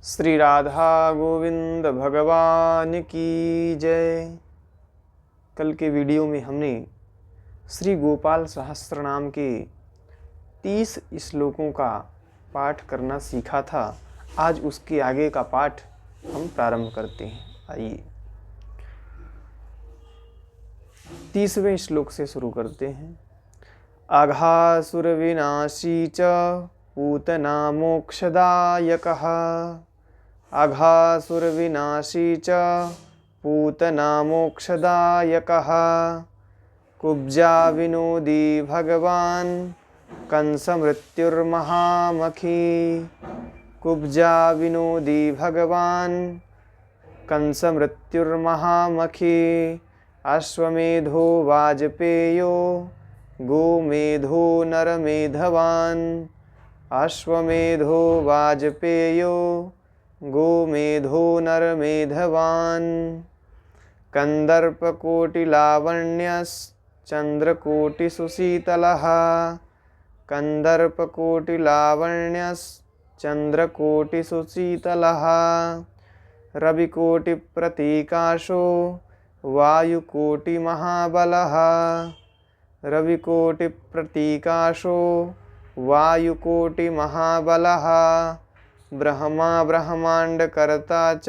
श्री राधा गोविंद भगवान की जय। कल के वीडियो में हमने श्री गोपाल सहस्त्रनाम के 30 श्लोकों का पाठ करना सीखा था। आज उसके आगे का पाठ हम प्रारंभ करते हैं। आइए 30वें श्लोक से शुरू करते हैं। अघासुर विनाशी च पूतना मोक्षदायकः। अघासुर विनाशी च पूतना मोक्षदायकः। कुब्जा विनोदी भगवान कंस मृत्युर्महामखी। कुब्जा विनोदी भगवान कंस मृत्युर्महामखी। अश्वमेधो वाजपेयो गोमेधो नरमेधवान्। अश्वमेधो वाजपेयो गोमेधो नरमेधवान्। कंदर्पकोटिलावण्यश्चन्द्रकोटिसुशीतलः। कंदर्पकोटिलावण्यश्चन्द्रकोटिसुशीतलः। रविकोटिप्रतीकाशो वायुकोटिमहाबलः। रविकोटिप्रतीकाशो वायुकोटिमहाबलः। ब्रह्मा ब्रह्माण्डकर्ता च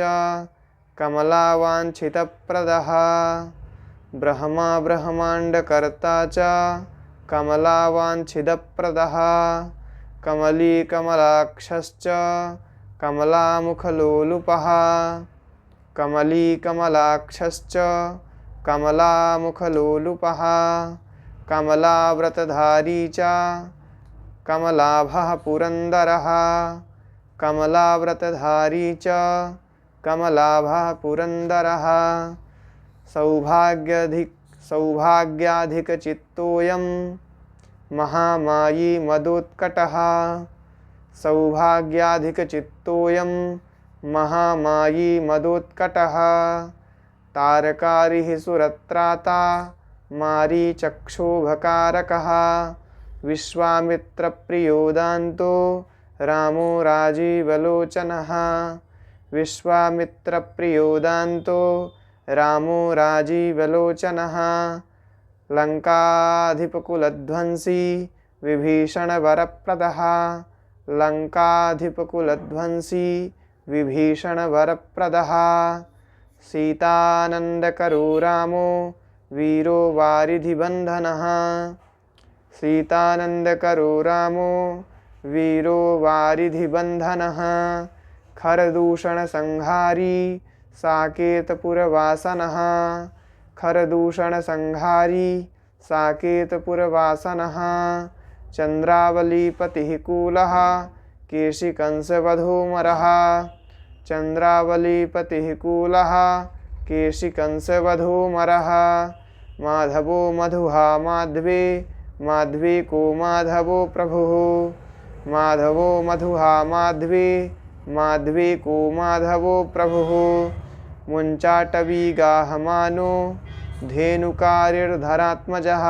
कमलावाञ्छितप्रदः। ब्रह्मा ब्रह्माण्डकर्ता च कमलावाञ्छितप्रदः। कमली कमलाक्षश्च कमलामुखलोलुपः। कमली कमलाक्षश्च कमलामुखलोलुपः। कमलाव्रतधारी च कमलाभः पुरन्दरः। कमलाव्रतधारी च कमलाभः पुरन्दरः। सौभाग्याधिकचित्तोऽयं महामायी मदोत्कटः। सौभाग्याधिकचित्तोऽयं महामायी मदोत्कटः। तारकारिः सुरत्राता मारीचक्षोभकारकः। विश्वामित्रप्रियोदान्तो रामो राजीवलोचनः। विश्वामित्रप्रियोदान्तो रामो राजीवलोचनः। लङ्काधिपकुलध्वंसी विभीषणवरप्रदः। लङ्काधिपकुलध्वंसी विभीषणवरप्रदः। सीतानन्दकरो रामो वीरो वारिधिबन्धनः। सीतानन्दकरो रामो वीरो वारिधिबन्धनः। खरदूषणसंहारी साकेतपुरवासनः। खरदूषणसंहारी साकेतपुरवासनः। चन्द्रावलीपतिः कूलः केशिकंसवधूमरः। चन्द्रावलीपतिः कूलः केशिकंसवधूमरः। माधवो मधुहा माध्वे माध्वे को माधवो प्रभुः। माधवो मधुहा माध्वे माध्वे को माधवो प्रभुः। मुञ्चाटवीगाहमानो धेनुकारिर्धरात्मजः।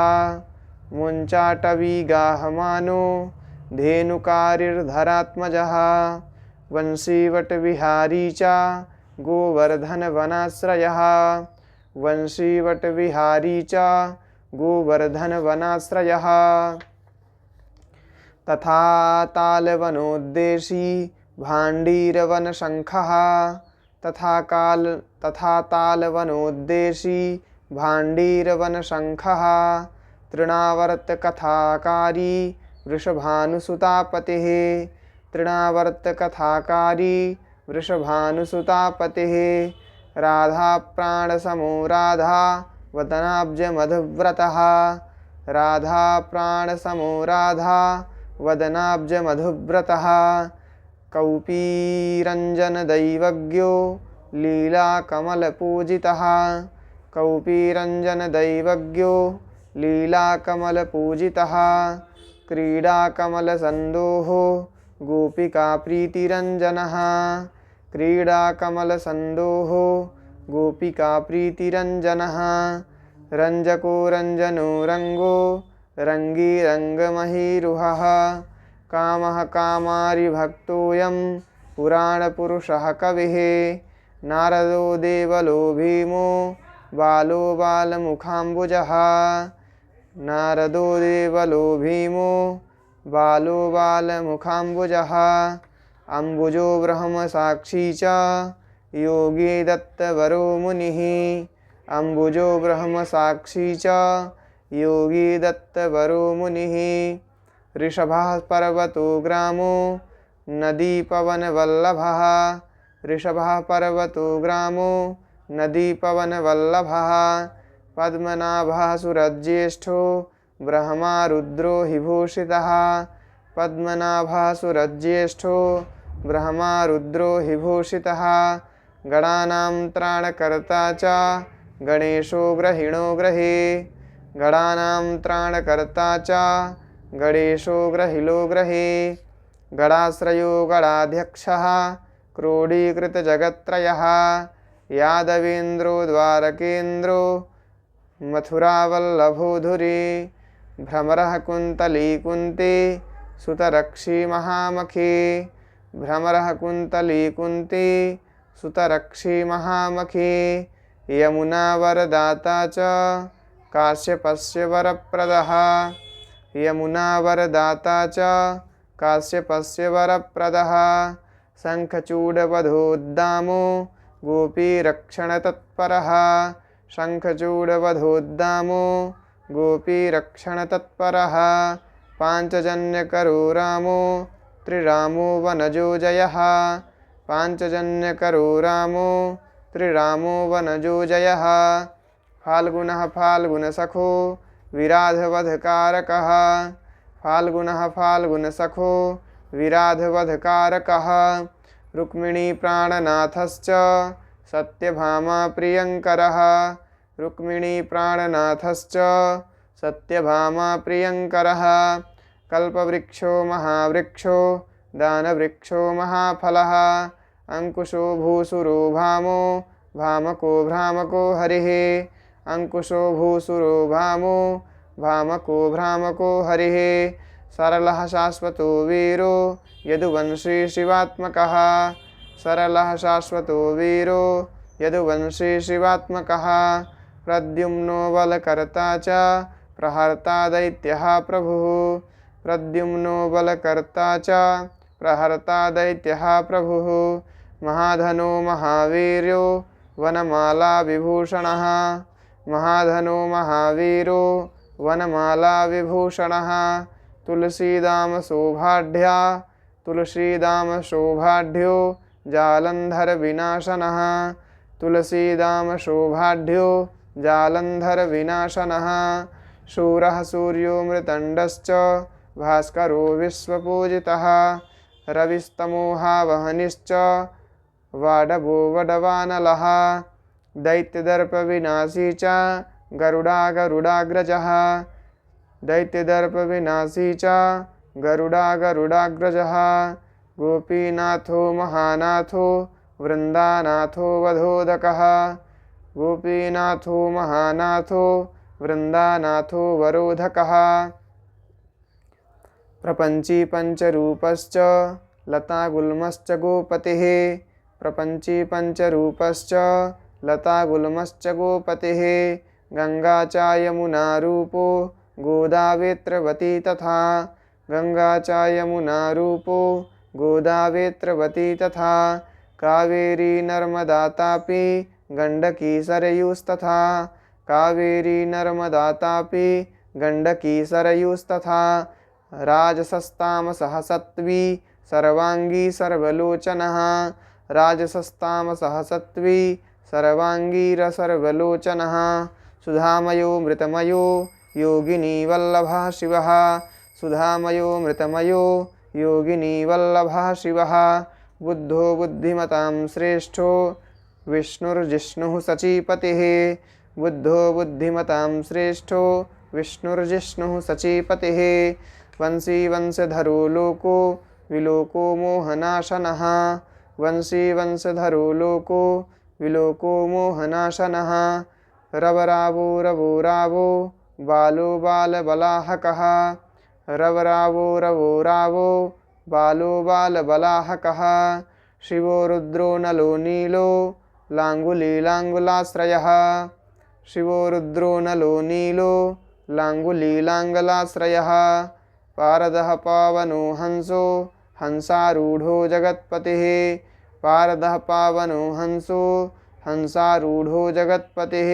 मुञ्चाटवीगाहमानो धेनुकारिर्धरात्मजः। वंशीवटविहारी च गोवर्धनवनाश्रयः। वंशीवटविहारी च गोवर्धनवनाश्रयः। तथा तालवनोद्देशी भाण्डीरवनशङ्खः। तथा तालवनोद्देशी भाण्डीरवनशङ्खः। तृणावर्तकथाकारी वृषभानुसुतापतिः। तृणावर्तकथाकारी वृषभानुसुतापतिः। राधाप्राणसमो राधा वदनाब्जमधुव्रतः। राधाप्राणसमो राधा वदनाब्जमधुव्रतः। कौपीरञ्जनदैवज्ञो लीलाकमलपूजितः। कौपीरञ्जनदैवज्ञो लीलाकमलपूजितः। क्रीडाकमलसन्दोहो गोपिकाप्रीतिरञ्जनः। क्रीडाकमलसन्दोहो गोपिकाप्रीतिरञ्जनः। रञ्जको रञ्जनो रङ्गो रङ्गीरङ्गमहीरुहः। कामः कामारिभक्तोऽयं पुराणपुरुषः कविः नारदो देवलो भीमो बालो बालमुखाम्बुजः नारदो देवलो भीमो बालो बालमुखाम्बुजः अम्बुजो ब्रह्मसाक्षी च योगी दत्तवरो मुनिः अम्बुजो ब्रह्मसाक्षी च योगी दत्तवरो मुनिः ऋषभः पर्वतो ग्रामो नदी पवनवल्लभः ऋषभः पर्वतो ग्रामो नदी पवनवल्लभः पद्मनाभः सुरज्येष्ठो ब्रह्मा रुद्रो हि भूषितः पद्मनाभः सुरज्येष्ठो ब्रह्मा रुद्रो हि भूषितः गणानां त्राणकर्ता च गणेशो ग्रहिणो ग्रहे गणानां त्राणकर्ता च गणेशो ग्रहिलो ग्रहे गणाश्रयो गणाध्यक्षः क्रोडीकृतजगत्त्रयः यादवेन्द्रो द्वारकेन्द्रो मथुरावल्लभोधुरे भ्रमरः कुन्तली कुन्ती सुतरक्षी महामखे भ्रमरः कुन्तली कुन्ती सुतरक्षी महामखे यमुना वरदाता च काश्यपस्य वरप्रदः यमुना वरदाता च काश्यपस्य वरप्रदः शङ्खचूडवधोद्दामो गोपीरक्षणतत्परः शङ्खचूडवधोद्दामो गोपीरक्षणतत्परः पाञ्चजन्यकरो रामो त्रिरामो वनजो जयः पाञ्चजन्यकरो रामो त्रिरामो वनजो जयः फाल्गुनः फाल्गुनसखो विराधवधकारकः फाल्गुनः फाल्गुनसखो विराधवधकारकः रुक्मिणी प्राणनाथश्च सत्यभामा प्रियङ्करः रुक्मिणी प्राणनाथश्च सत्यभामा प्रियङ्करः कल्पवृक्षो महावृक्षो दानवृक्षो महाफलः अंकुशो भूसुरो भामो भामको भ्रामको हरिः अंकुशो भूसुरो भामो भामको भ्रामको हरिः सरलः शाश्वतो वीरो यदुवंशी शिवात्मकः सरलः शाश्वतो वीरो यदुवंशी शिवात्मकः प्रद्युम्नो बलकर्ता च प्रहर्ता दैत्यः प्रभुः प्रद्युम्नो बलकर्ता च प्रहर्ता दैत्यः प्रभुः महाधनो महावीर्यो वनमाला विभूषणः महाधनो महावीरो वनमाला विभूषणः तुलसीदाम शोभाढ्या तुलसीदाम शोभाढ्यो जालंधर विनाशनः तुलसीदाम शोभाढ्यो जालंधर विनाशनः शूरः सूर्यो मृतण्डश्च भास्करो विश्वपूजितः रविस्तमोहावहनिश्च वाडवो वडवानलः दैत्यदर्पविनाशी च गरुडाग्रजः दैत्यदर्पविनाशी च गरुडाग्रजः गोपीनाथो महानाथो वृन्दानाथो वधोदकः गोपीनाथो महानाथो वृन्दानाथो वरोधकः प्रपंची पंचरूपश्च लतागुल्मश्च गोपतिः प्रपंची पंचरूपश्च लतागुल्मश्च गोपतिः गंगा च यमुना रूपो गोदावेत्रवती तथा गंगा च यमुना रूपो गोदावेत्रवती तथा कावेरी नर्मदा तापी गंडकी सरयुस्तथा कावेरी नर्मदा तापी गंडकी सरयुस्तथा राजसस्तामसः सत्वी सर्वांगी सर्वलोचनः राजसस्तामसः सत्वी सर्वांगीरसर्वलोचनः सुधामयो मृतमयो योगिनी वल्लभः शिवः सुधामयो मृतमयो योगिनी वल्लभः शिवः बुद्धो बुद्धिमतां श्रेष्ठो विष्णुर्जिष्णुः सचीपतिः बुद्धो बुद्धिमतां श्रेष्ठो विष्णुर्जिष्णुः सचीपतिः वंशी वंशधरो लोको विलोको मोहनाशनः वंशी वंशधरो लोको विलोको मोहनाशनः रवरावो रवो रावो बालो बालबलाहकः रवरावो रवो रावो बालो बालबलाहकः शिवो रुद्रो नलो नीलो लाङ्गुलीलाङ्गुलाश्रयः शिवो रुद्रो नलो नीलो लाङ्गुलीलाङ्गलाश्रयः पारदः पावनो हंसो हंसारूढो जगत्पतिः पारदः पावनो हंसो हंसारूढो जगत्पतिः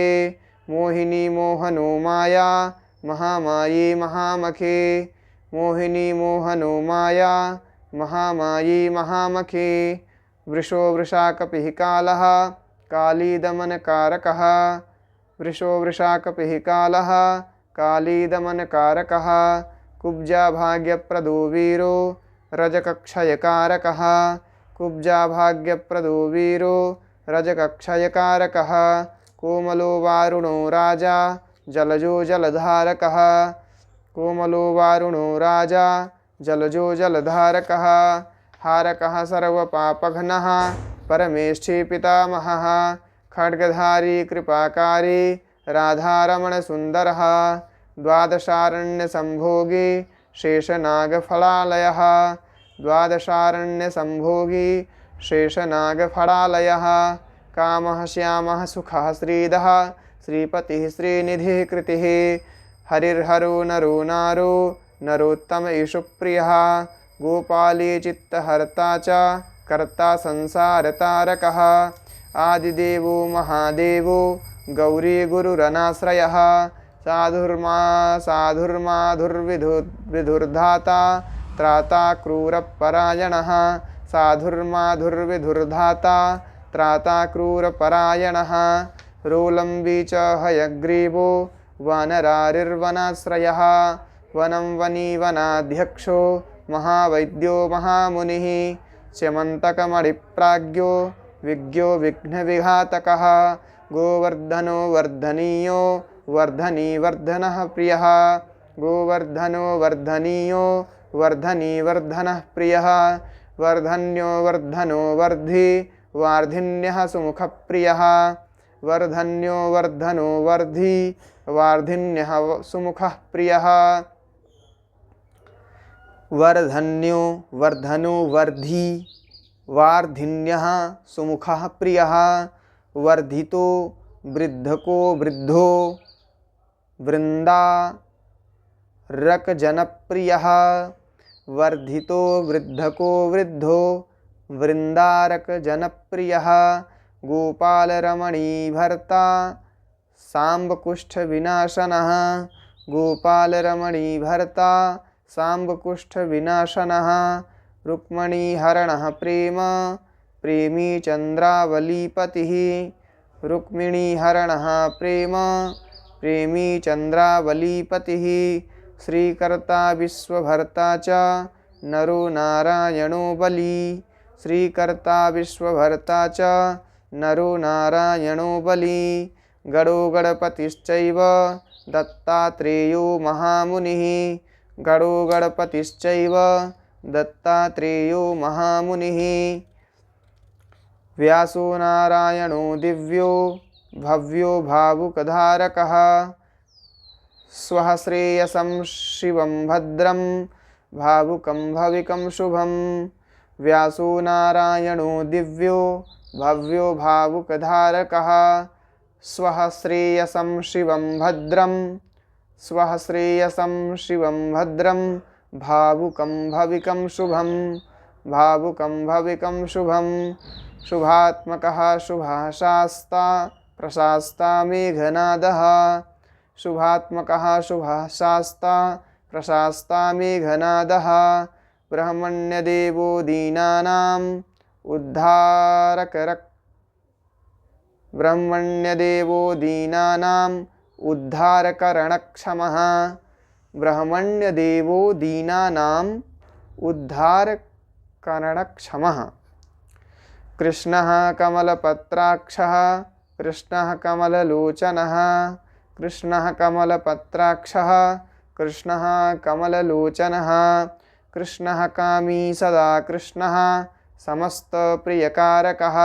मोहिनी मोहनो माया महामायी महामखे मोहिनी मोहनो माया महामायी महामखे वृषो वृषाकपिः कालः कालीदमनकारकः वृषो वृषाकपिः कालः कालीदमनकारकः कुब्जा भाग्यप्रदो वीरो रजकक्षयकारकः कुब्जा भाग्यप्रदो वीरो रजकक्षयकारकः कोमलो वारुणो राजा जलजो जलधारकः कोमलो वारुणो राजा जलजो जलधारकः हारकः सर्वपापघ्नः परमेष्ठी पितामहः खड्गधारी कृपाकारी राधारमणसुन्दरः द्वादशारण्यसंभोगी शेषनागफलालयः द्वादशारण्यसंभोगी शेषनागफलालयः कामः श्यामः सुखः श्रीदः श्रीपतिः श्रीनिधिः कृतिः हरिर्हरो नरो नारो नरोत्तम ईशुप्रियः गोपाली चित्तहर्ता च कर्ता संसारतारकः आदिदेवो महादेवो गौरी गुरुरनाश्रयः साधुर्माधुर्विधुर्धाता त्राता क्रूरपरायणः साधुर्माधुर्विधुर्धाता त्राता क्रूरपरायणः रोलम्बी च हयग्रीवो वानरारिर्वनाश्रयः वनं वनी वनाध्यक्षो महावैद्यो महामुनिः स्यमन्तकमणिप्राज्ञो विज्ञो विघ्नविघातकः गोवर्धनो वर्धनीयो वर्धनीवर्धनः प्रियः गोवर्धनो वर्धनीयो वर्धनीवर्धनः प्रियः वर्धन्यो वर्धनो वर्धि वार्धिन्यः सुमुखप्रियः वर्धन्यो वर्धनो वर्धि वार्धिन्यः सुमुखः प्रियः वर्धन्यो वर्धनो वर्धि वार्धिन्यः सुमुखः प्रियः वर्धितो वृद्धको वृद्धो वृन्दारकजनप्रियः वर्धितो वृद्धको वृद्धो वृन्दारकजनप्रियः गोपालरमणीभर्ता साम्बकुष्ठविनाशनः गोपालरमणीभर्ता साम्बकुष्ठविनाशनः रुक्मिणीहरणः प्रेम प्रेमी चन्द्रावलीपतिः रुक्मिणीहरणः प्रेम प्रेमी चन्द्रावलीपतिः श्रीकर्ता विश्वभर्ता च नरो नारायणो बली श्रीकर्ता विश्वभर्ता च नरो नारायणो बली गणो गणपतिश्चैव दत्तात्रेयो महामुनिः गणो गणपतिश्चैव दत्तात्रेयो महामुनिः व्यासो नारायणो दिव्यो भव्यो भावुकधारकः स्वः श्रेयसं शिवं भद्रं भावुकं भविकं शुभं व्यासो नारायणो दिव्यो भव्यो भावुकधारकः स्वः श्रेयसं शिवं भद्रं स्वः श्रेयसं शिवं भद्रं भावुकं भविकं शुभं भावुकं भविकं शुभं शुभात्मकः शुभाशास्ता प्रशास्ता मेघनादः शुभात्मकः शुभाशास्ता प्रशास्ता मेघनादः ब्रह्मण्यदेवो दीनानाम् उद्धारकरक् ब्रह्मण्यदेवो दीनानाम् उद्धारकरणक्षमः ब्रह्मण्यदेवो दीनानाम् उद्धारकरणक्षमः कृष्णः कमलपत्राक्षः कृष्णः कमललोचनः कृष्णः कमलपत्राक्षः कृष्णः कमललोचनः कृष्णः कामी सदा कृष्णः समस्तप्रियकारकः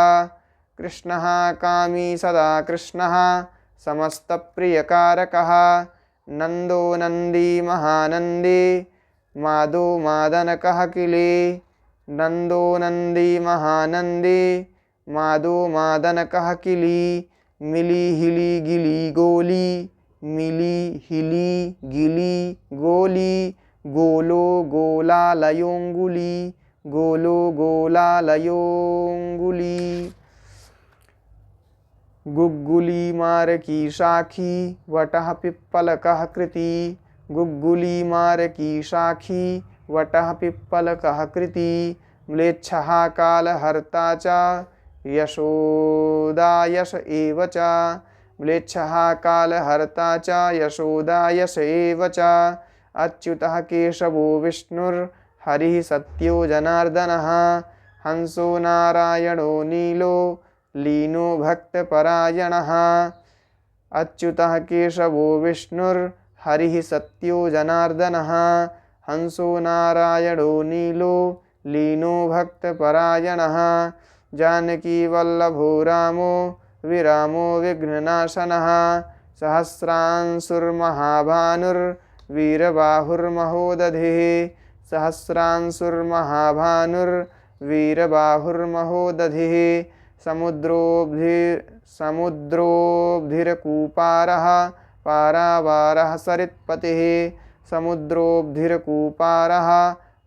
कृष्णः कामी सदा कृष्णः समस्तप्रियकारकः नन्दो नन्दी महानन्दी मादो मादनकः किले नंदो नंदी महानंदी मादो मादनकः किली मिली हिली गिली गोली मिली हिली गिली गोली गोलो गोलालयोंगुली गोलो गोलालयोंगुली गुग्गुली मार की शाखी वटः पिप्पलकः कृति गुग्गुली मार की शाखी वटः पिप्पलकः कृति म्लेच्छः कालहर्ता च यशोदा यश एव च म्लेच्छः कालहर्ता च यशोदा यश एव च अच्युतः केशवो विष्णुर्हरिः सत्यो जनार्दनः हंसो नारायणो नीलो लीनो भक्तपरायणः अच्युतः केशवो विष्णुर्हरिः सत्यो जनार्दनः हंसो नारायणो नीलो लीनो भक्तपरायणः जानकी वल्लभो रामो विरामो विघ्ननाशनः सहस्रांशुर्महाभानुर्वीरबाहुर्महोदधिः सहस्रांशुर्महाभानुर्वीरबाहुर्महोदधिः समुद्रोब्धिरकूपारः पारावारः सरित्पतिः समुद्रोब्धिरकूपारः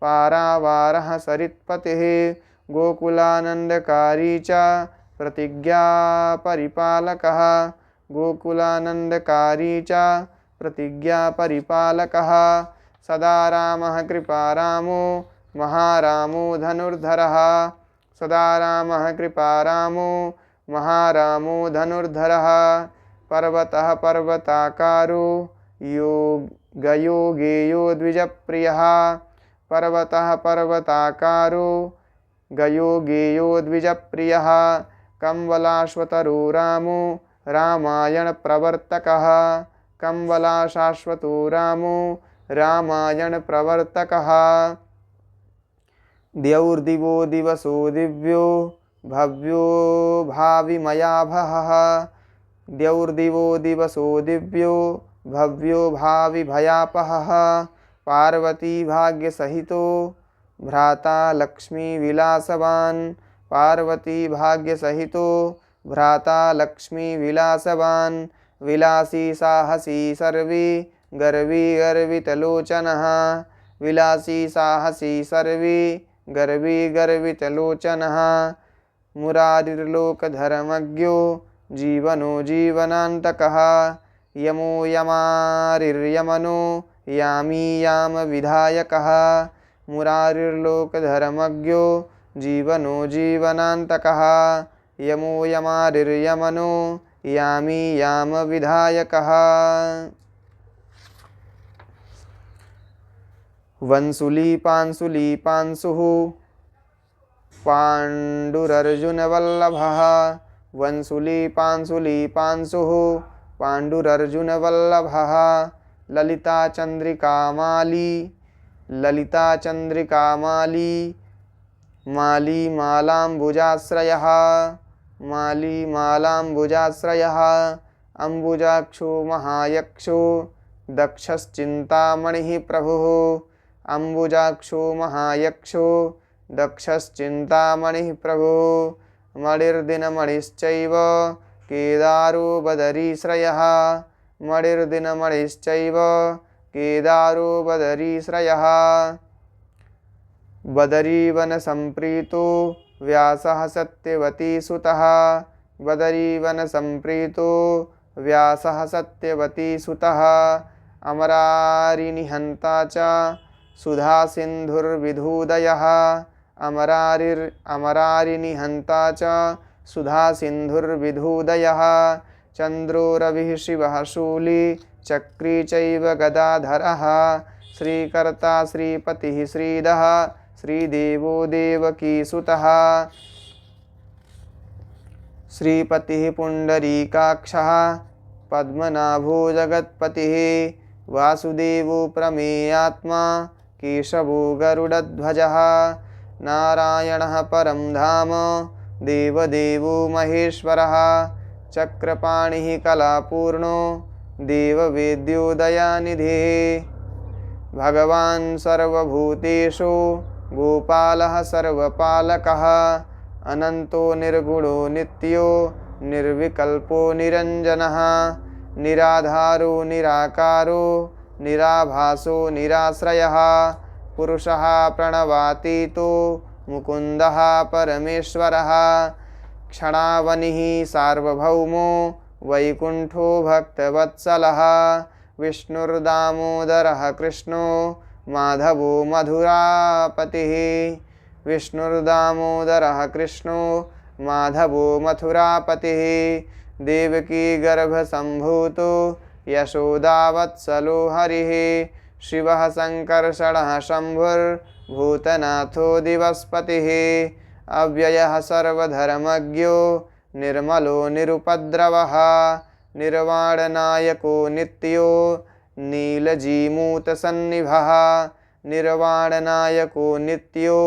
पारावारः सरित्पतिः गोकुलानंदकारी च प्रतिज्ञा परिपालकः गोकुलानंदकारी च प्रतिज्ञा परिपालकः सदा रामः कृपारामो महारामो धनुर्धरः सदा रामः कृपारामो महारामो धनुर्धरः पर्वतः पर्वताकारो योगयोगेयो द्विजप्रियः पर्वतः पर्वताकारो गयोगेयो द्विजप्रियः कंवलाश्वतरो रामो रामायण प्रवर्तकः कंवलाशाश्वतो रामो रामायण प्रवर्तकः द्यौर्दिवो दिवसो दिव्यो भव्यो भाविमयाभः द्यौर्दिवो दिवसो दिव्यो भव्यो भाविभयापहः पार्वती भाग्यसहितो भ्राता लक्ष्मी विलासवान् पार्वती भाग्यसहितो भ्राता लक्ष्मी विलासवान् विलासी साहसी सर्वी गर्वी गर्वितलोचनः विलासी साहसी सर्वी गर्वी गर्वितलोचनः मुरारिर्लोकधर्मज्ञो जीवनो जीवनान्तकः यमो यमारिर्यमनो यामी याम विधायकः मुरारिर्लोकधर्मज्ञो जीवनो जीवनान्तकः यमो यमारिर्यमनो यामी याम विधायकः वंसुली पांसुः पाण्डुरर्जुनवल्लभः वंसुली पांसुः पाण्डुरर्जुनवल्लभः ललिता चंद्रिका माली माली मालाम्बुजाश्रयः माली मालाम्बुजाश्रयः अम्बुजाक्षो महायक्षो दक्षश्चिन्तामणिः प्रभुः अम्बुजाक्षो महायक्षो दक्षश्चिन्तामणिः प्रभुः मणिर्दिनमणिश्चैव केदारो बदरीश्रयः मणिर्दिनमणिश्चैव केदारो बदरीश्रयः बदरीवनसम्प्रीतो व्यासः सत्यवतीसुतः बदरीवनसम्प्रीतो व्यासः सत्यवतीसुतः अमरारिनिहन्ता च सुधासिन्धुर्विधूदयः अमरारिनिहन्ता च सुधासिन्धुर्विधूदयः चन्द्रो रविः शिवः शूली चक्री चैव गदाधरः श्रीकर्ता श्रीपतिः श्रीदः श्रीदेवो देवकीसुतः श्रीपतिः पुण्डरीकाक्षः पद्मनाभो जगत्पतिः वासुदेवो प्रमेयात्मा केशवो गरुडध्वजः नारायणः परं धाम देवदेवो महेश्वरः चक्रपाणिः कलापूर्णो देववेद्यो दयानिधिः भगवान् सर्वभूतेषु गोपालः सर्वपालकः अनन्तो निर्गुणो नित्यो निर्विकल्पो निरञ्जनः निराधारो निराकारो निराभासो निराश्रयः पुरुषः प्रणवातीतो मुकुन्दः परमेश्वरः क्षणावनिः सार्वभौमो वैकुण्ठो भक्तवत्सलः विष्णुर्दामोदरः कृष्णो माधवो मधुरापतिः विष्णुर्दामोदरः कृष्णो माधवो मथुरापतिः देवकी गर्भसम्भूतो यशोदावत्सलो हरिः शिवः संकर्षणः शम्भुर्भूतनाथो दिवस्पतिः अव्ययः सर्वधर्मज्ञो निर्मलो निरुपद्रवः निर्वाणनायको नित्यो नीलजीमूतसन्निभः निर्वाणनायको नित्यो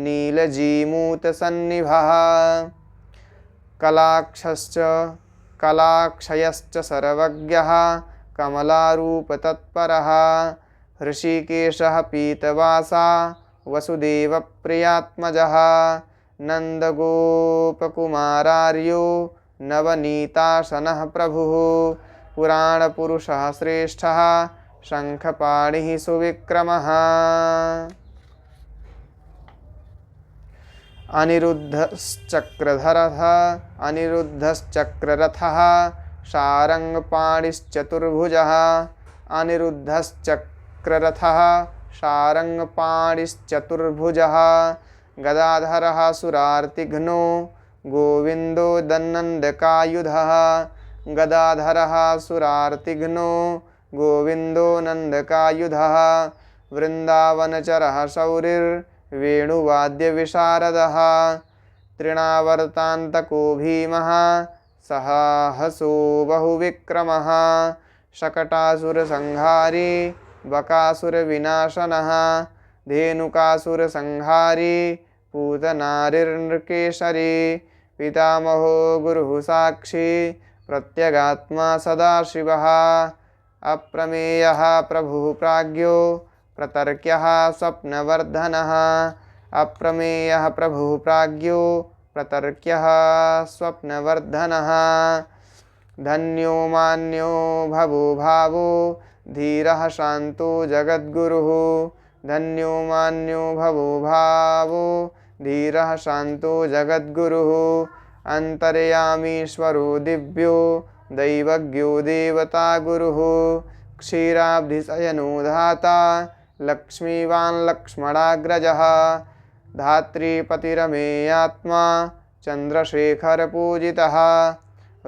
नीलजीमूतसन्निभः कलाक्षयश्च सर्वज्ञः कमलारूपतत्परः ऋषिकेशः पीतवासा वसुदेवप्रियात्मजः नन्दगोपकुमारार्यो नवनीतासनः प्रभुः पुराणपुरुषः श्रेष्ठः शङ्खपाणिः सुविक्रमः अनिरुद्धश्चक्ररथः शारङ्गपाणिश्चतुर्भुजः अनिरुद्धश्चक्ररथः शारङ्गपाणिश्चतुर्भुजः गदाधरः सुरार्तिघ्नो गोविन्दो दन्नन्दकायुधः गदाधरः सुरार्तिघ्नो गोविन्दो नन्दकायुधः वृन्दावनचरः शौरिर्वेणुवाद्यविशारदः तृणावर्तान्तको भीमः साहसो बहुविक्रमः शकटासुरसंहारी बकासुरविनाशनः धेनुकासुरसंहारी पूतनारिर्नृकेशरी पितामहो गुरुः साक्षी प्रत्यगात्मा सदाशिवः अप्रमेयः प्रभुः प्राज्ञो प्रतर्क्यः स्वप्नवर्धनः अप्रमेयः प्रभुः प्राज्ञो प्रतर्क्यः स्वप्नवर्धनः धन्यो मान्यो भवो भावो धीरः शान्तो जगद्गुरुः धन्यो मान्यो भवो भावो धीरः शान्तो जगद्गुरुः अन्तर्यामीश्वरो दिव्यो दैवज्ञो देवता गुरुः क्षीराब्धिशयनो धाता लक्ष्मीवान् लक्ष्मणाग्रजः धात्रीपतिरमेयात्मा चन्द्रशेखरपूजितः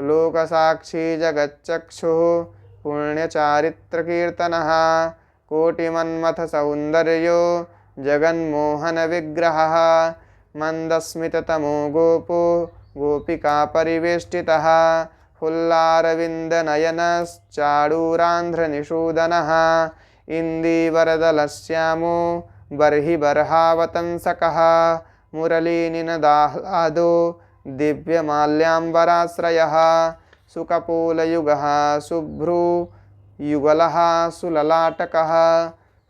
लोकसाक्षी जगच्चक्षुः पुण्यचारित्रकीर्तनः कोटिमन्मथसौन्दर्यो जगन्मोहनविग्रहः मन्दस्मिततमो गोपो गोपिकापरिवेष्टितः फुल्लारविन्दनयनश्चाडूरान्ध्रनिषूदनः इन्दीवरदलश्यामो बर्हिबर्हावतंसकः मुरलीनिनदाह्लादो दिव्यमाल्याम्बराश्रयः सुकपोलयुगः शुभ्रुयुगलः सुललाटकः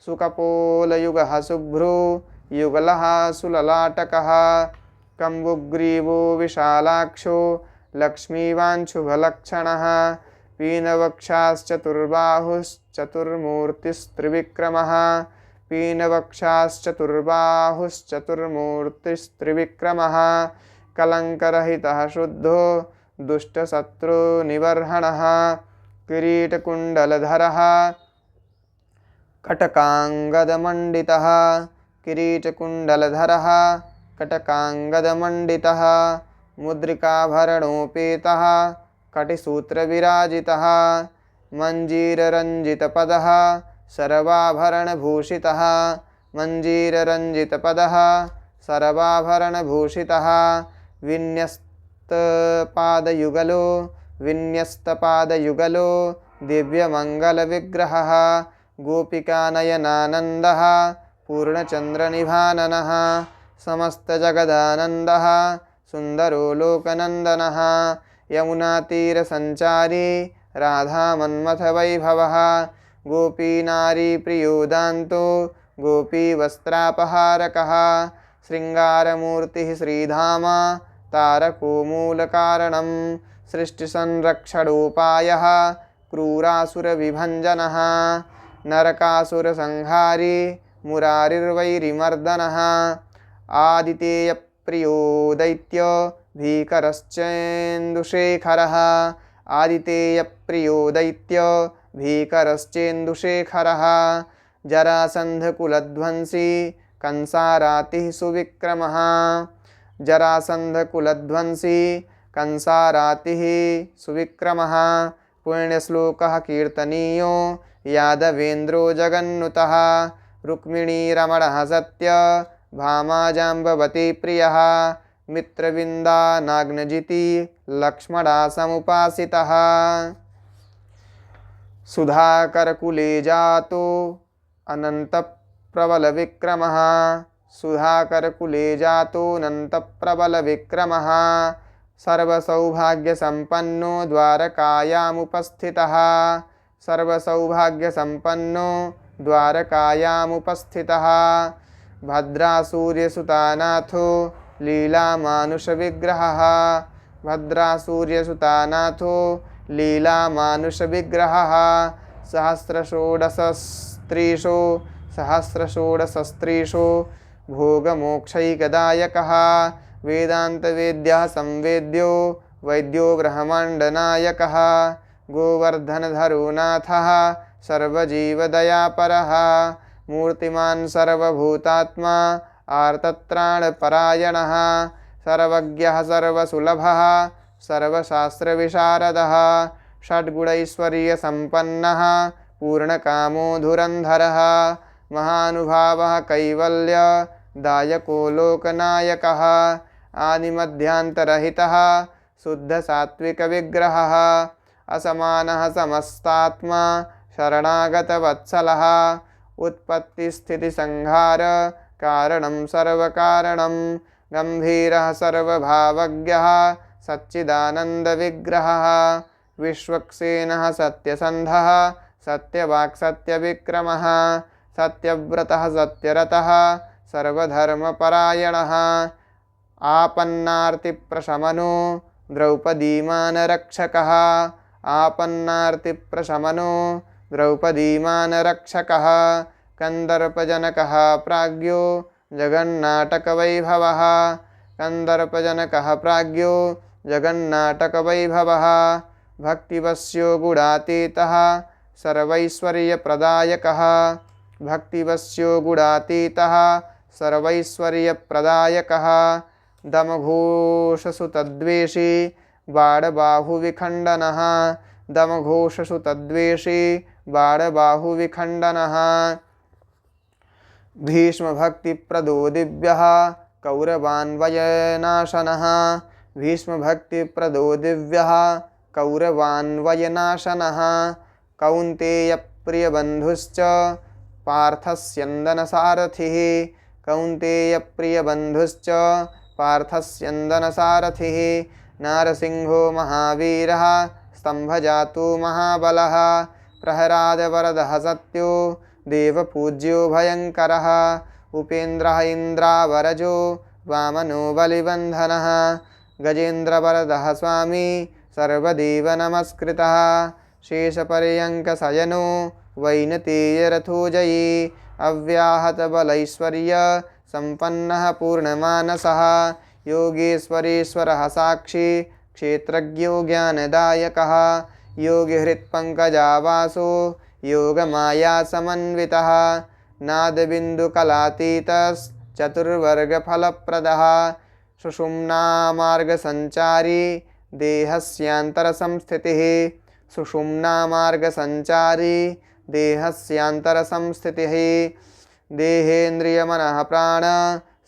सुकपोलयुगः शुभ्रुयुगलः सुललाटकः कम्बुग्रीवो विशालाक्षो लक्ष्मीवाञ्छुभलक्षणः पीनवक्षाश्चतुर्बाहुश्चतुर्मूर्तिस्त्रिविक्रमः पीनवक्षाश्चतुर्बाहुश्चतुर्मूर्तिस्त्रिविक्रमः कलङ्करहितः शुद्धो दुष्टशत्रुनिवर्हणः किरीटकुण्डलधरः कटकाङ्गदमण्डितः किरीटकुण्डलधरः कटकाङ्गदमण्डितः मुद्रिकाभरणोपेतः कटिसूत्रविराजितः मञ्जीररञ्जितपदः सर्वाभरणभूषितः मञ्जीररञ्जितपदः सर्वाभरणभूषितः विन्यस्तपादयुगलो दिव्यमङ्गलविग्रहः गोपिकानयनानन्दः पूर्णचन्द्रनिभाननः समस्तजगदानन्दः सुन्दरो लोकनन्दनः यमुनातीरसञ्चारी राधामन्मथवैभवः गोपीनारीप्रियो दान्तो गोपीवस्त्रापहारकः शृङ्गारमूर्तिः श्रीधाम तारको मूलकारणं सृष्टिसंरक्षणोपायः क्रूरासुरविभञ्जनः नरकासुरसंहारी मुरारिर्वैरिमर्दनः आदितेयप्रियो दैत्यो भीकरश्चेन्दुशेखरः आदितेयप्रियो दैत्यो भीकरश्चेन्दुशेखरः जरासन्धकुलध्वंसी कंसारातिः सुविक्रमः जरासन्धकुलध्वंसी कंसारातिः सुविक्रमः पुण्यश्लोकः कीर्तनीयो यादवेन्द्रो जगन्नुतः रुक्मिणीरमणः सत्य भामाजाम्बवती प्रियः मित्रविन्दा नाग्नजिति लक्ष्मणा समुपासितः सुधाकरकुले जातो अनन्तप्रबलविक्रमः सुधाकरकुले जातो अनन्तप्रबलविक्रमः सर्वसौभाग्यसम्पन्नो द्वारकायामुपस्थितः सर्वसौभाग्यसम्पन्नो द्वारकायामुपस्थितः भद्रासूर्यसुतानाथो लीलामानुषविग्रहः भद्रासूर्यसुतानाथो लीलामानुषविग्रहः सहस्रषोडशस्त्रीषु भोगमोक्षैकदायकः वेदान्तवेद्यः संवेद्यो वैद्यो ब्रह्माण्डनायकः गोवर्धनधरो नाथः सर्वजीवदयापरः मूर्तिमान् सर्वभूतात्मा आर्तत्राणपरायणः सर्वज्ञः सर्वसुलभः सर्वशास्त्रविशारदः षड्गुणैश्वर्यसम्पन्नः पूर्णकामो धुरन्धरः महानुभावः कैवल्यदायको लोकनायकः आदिमध्यान्तरहितः शुद्धसात्विकविग्रहः असमानः समस्तात्मा शरणागतवत्सलः उत्पत्तिस्थितिसंहार कारणं सर्वकारणं गम्भीरः सर्वभावज्ञः सच्चिदानन्दविग्रहः विश्वक्सेनः सत्यसन्धः सत्यवाक् सत्यविक्रमः सत्यव्रतः सत्यरतः सर्वधर्मपरायणः आपन्नार्तिप्रशमनो द्रौपदीमानरक्षकः आपन्नार्तिप्रशमनो द्रौपदीमानरक्षकः कन्दर्पजनकः प्राज्ञो जगन्नाटकवैभवः कन्दर्पजनकः प्राज्ञो जगन्नाटकवैभवः भक्तिवश्यो गुणातीतः सर्वैश्वर्यप्रदायकः भक्तिवश्यो गुणातीतः सर्वैश्वर्यप्रदायकः दमघोषसुतद्वेषी बाणबाहुविखण्डनः दमघोषसुतद्वेषी बाणबाहुविखण्डनः भीष्मभक्तिप्रदो दिव्यः कौरवान्वयनाशनः भीष्मभक्तिप्रदो दिव्यः कौरवान्वयनाशनः कौन्तेयप्रियबन्धुश्च पार्थस्यन्दनसारथिः कौन्तेयप्रियबन्धुश्च पार्थस्यन्दनसारथिः नारसिंहो महावीरः स्तम्भजातो महाबलः प्रहरादवरदः सत्यो देवपूज्यो भयङ्करः उपेन्द्रः इन्द्रावरजो वामनो बलिबन्धनः गजेन्द्रवरदः स्वामी सर्वदेव नमस्कृतः शेषपर्यङ्कशयनो वैनतेयरथोजयी अव्याहतबलैश्वर्य सम्पन्नः पूर्णमानसः योगेश्वरेश्वरः साक्षी क्षेत्रज्ञो ज्ञानदायकः योगिहृत्पङ्कजावासो योगमायासमन्वितः नादबिन्दुकलातीतश्चतुर्वर्गफलप्रदः सुषुम्नामार्गसञ्चारी देहस्यान्तरसंस्थितिः सुषुम्नामार्गसञ्चारी देहस्यान्तरसंस्थितिः देहेन्द्रियमनः प्राण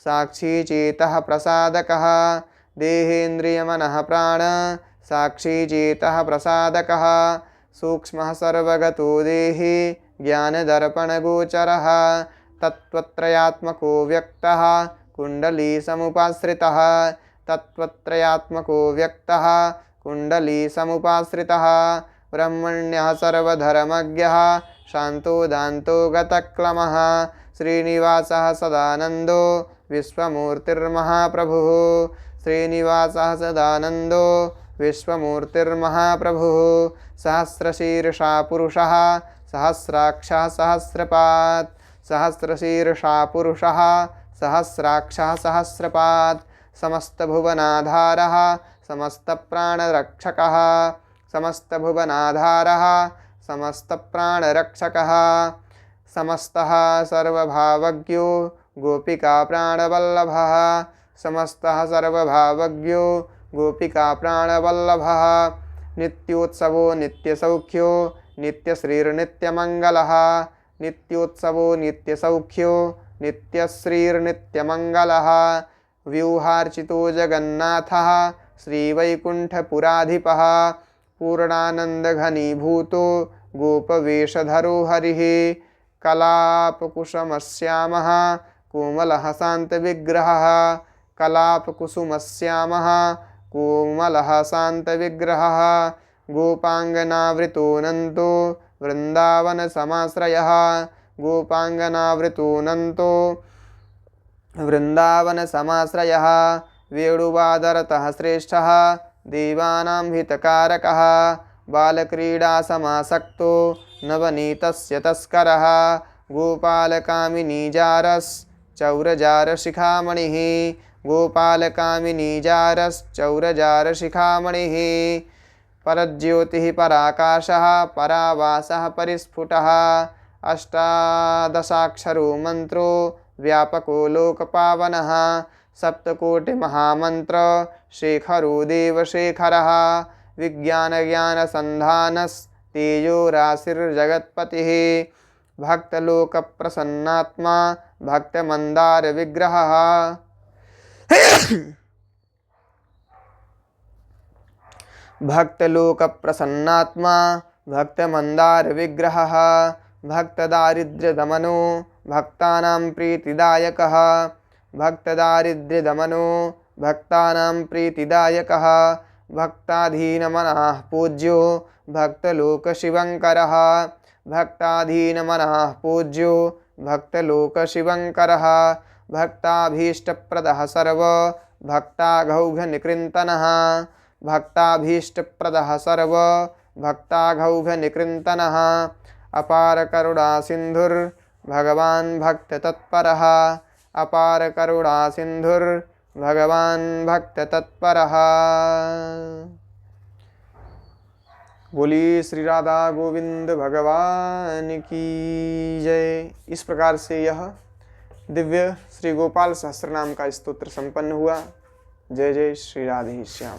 साक्षी चेतः प्रसादकः देहेन्द्रियमनः प्राण साक्षी चेतः प्रसादकः सूक्ष्मः सर्वगतो देहि ज्ञानदर्पणगोचरः तत्त्वत्रयात्मको व्यक्तः कुण्डली समुपाश्रितः तत्त्वत्रयात्मको व्यक्तः कुण्डली समुपाश्रितः ब्रह्मण्यः सर्वधर्मज्ञः शान्तो दान्तो गतक्लमः श्रीनिवासः सदानन्दो विश्वमूर्तिर्महाप्रभुः श्रीनिवासः सदानन्दो विश्वमूर्तिर्महाप्रभुः सहस्रशीर्षा पुरुषः सहस्राक्षः सहस्रपात् सहस्रशीर्षा पुरुषः सहस्राक्षः सहस्रपात् समस्तभुवनाधारः समस्तप्राणरक्षकः समस्तभुवनाधारः समस्तप्राणरक्षकः समस्तः सर्वभावज्ञो गोपिकाप्राणवल्लभः समस्तः सर्वभावज्ञो गोपिकाप्राणवल्लभः नित्योत्सवो नित्यसौख्यो नित्यश्रीर्नित्यमङ्गलः नित्योत्सवो नित्यसौख्यो नित्यश्रीर्नित्यमङ्गलः व्यूहार्चितो जगन्नाथः श्रीवैकुण्ठपुराधिपः पूर्णानन्दघनीभूतो गोपवेशधरो हरिः कलापकुसुमश्यामः कोमलः शान्तविग्रहः कलापकुसुमश्यामः कोमलः शान्तविग्रहः गोपाङ्गनावृतोऽनन्तो वृन्दावनसमाश्रयः गोपाङ्गनावृतोऽनन्तो वृन्दावनसमाश्रयः वेणुवादरतः श्रेष्ठः देवानां हितकारकः बालक्रीडासमासक्तो नवनीतस्य तस्करः गोपालकामिनीजारश्चौरजारशिखामणिः गोपालकामिनीजारश्चौरजारशिखामणिः परज्योतिः पराकाशः परावासः परिस्फुटः अष्टादशाक्षरो मन्त्रो व्यापको लोकपावनः सप्तकोटिमहामन्त्र शेखरो देवशेखरः विज्ञानज्ञानसन्धानस्तेजोराशिर्जगत्पतिः भक्तलोकप्रसन्नात्मा भक्तमन्दारविग्रहः भक्तलोकप्रसन्नात्मा भक्तमन्दारविग्रहः भक्तदारिद्र्यदमनो भक्तानां प्रीतिदायकः भक्तदारिद्र्यदमनो भक्तानां प्रीतिदायकः भक्ताधीनमनः पूज्यो भक्तलोकशिवङ्करः भक्ताधीनमनः पूज्यो भक्तलोकशिवङ्करः भक्ताभीष्टप्रदः सर्व भक्ताघौघनिकृन्तनः भक्ताभीष्टप्रदः सर्व भक्ताघौघनिकृन्तनः अपार करुणा सिंधुर भगवान भक्त तत्परः अपार करुणा सिंधुर भगवान भक्त तत्परः। बोलिए श्री राधा गोविंद भगवान की जय। इस प्रकार से यह दिव्य श्री गोपाल सहस्त्रनाम का स्तोत्र संपन्न हुआ। जय जय श्री राधे श्याम।